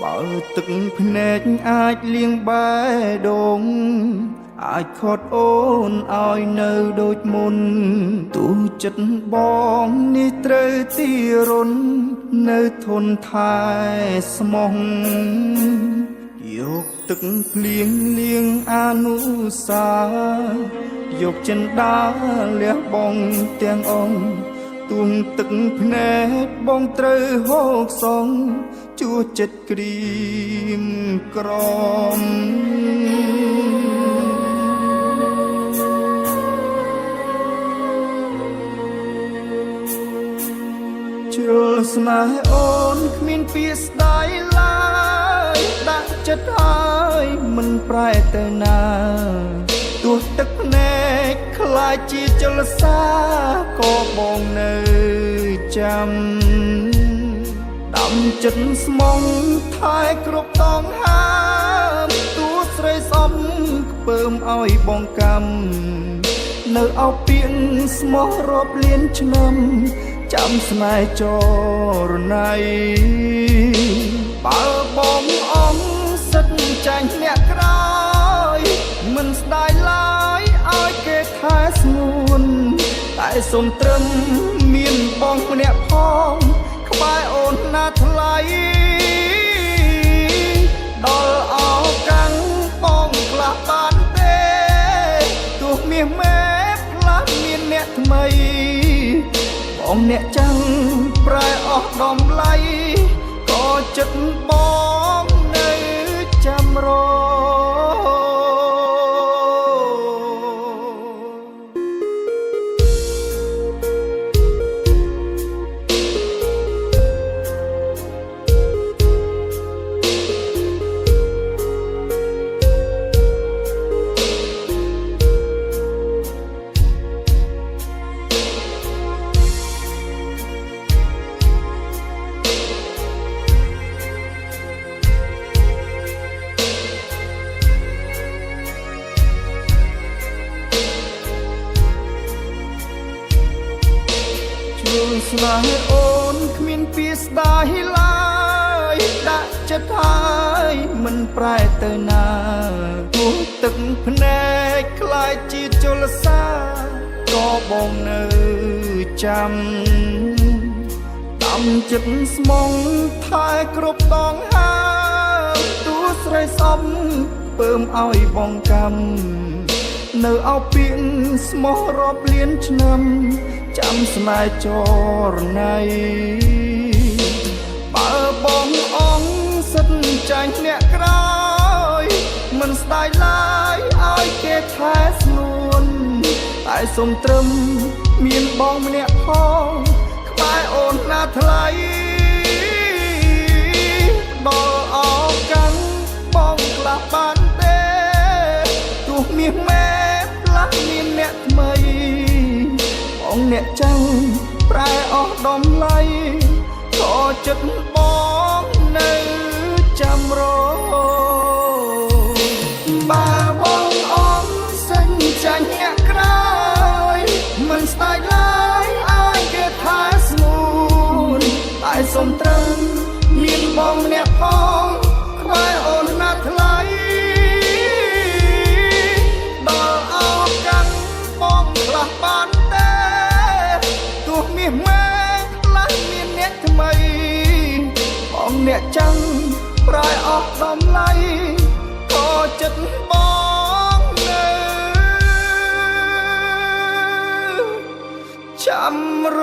បើទឹកភ្នែកអាចលៀងបែដងអាចខត់អូនឲ្យនៅដូចមុនទូចិត្តបងនេះត្រូវទីរុននៅធនថែស្មោះយកទឹកភ្លៀងលៀងអនុសាយកចិន្តាលះបងទាំងអង្គទួងទឹកភ្នែកបងត្រូវហូកសងជួចិត្តក្រៀមក្រំជ្រុលស្នេហ៍អូនគ្មានពាក្យស្ដាយឡើយដាក់ចិត្តហើយមិនប្រែទៅណាទោះទឹកភ្នែកខ្លាចជាចលសាក៏បងនៅចាំដាំចិត្តស្មងថែគ្រប់តងហាមទួស្រីសំខ្ពើមឲ្យបងកម្មនៅអោពាកស្មោះរាប់លានឆ្នាំចាំស្នេហ៍ចរណៃបើបងអង្គសិតចាញ់អ្នកក្រោយមិនស្ដាយឡើយឲ្យគេថែស្ងួនតែសុំត្រឹមមានបងម្នាក់ផងក្បែរអូនណាថ្លៃដល់អោកាំងបងខ្លះបានទេទោះមាសមេខ្លះមានអ្នកថ្មីបងអ្នកចាំងប្រែអស់ដំឡៃក៏ចិត្តបងនៅចាំរស្នេហ៍អូនគ្មានពាក្យស្ដាយឡើយដាក់ចិត្តហើយមិនប្រែទៅណាទោះទឹកភ្នែកខ្លាចជាចលសាក៏បងនៅចាំដាំចិត្តស្មងថែគ្រប់តងហាមទួស្រីសំពើមឲ្យបងកម្មនៅអោពាកស្មោះរាប់លានឆ្នាំចាំស្នេហ៍ចរណៃបើបងអង្គសិតចាញ់អ្នកក្រោយមិនស្ដាយឡើយឲ្យគេថែស្ងួនតែសុំត្រឹមមានបងម្នាក់ផងក្បែរអូនណាថ្លៃដល់អោកាំងបងខ្លះបានទេទោះមាសមេខ្លះមានអ្នកថ្មីបងអ្នកចាំងប្រែអស់ដំឡៃក៏ចិត្តបងនៅចាំរបើបងអង្គសិនចាញ់អ្នកក្រោយមិនស្ដាយឡើយឲ្យគេថែស្ងួនតែសុំត្រឹមមានបងម្នាក់ផងក្បែរអូនណាថ្លៃដល់អោកាំងបងខ្លះបានមាសមេខ្លះមានអ្នកថ្មីបងអ្នកចាំងប្រែអស់ដំឡៃក៏ចិត្តបងនៅចាំរ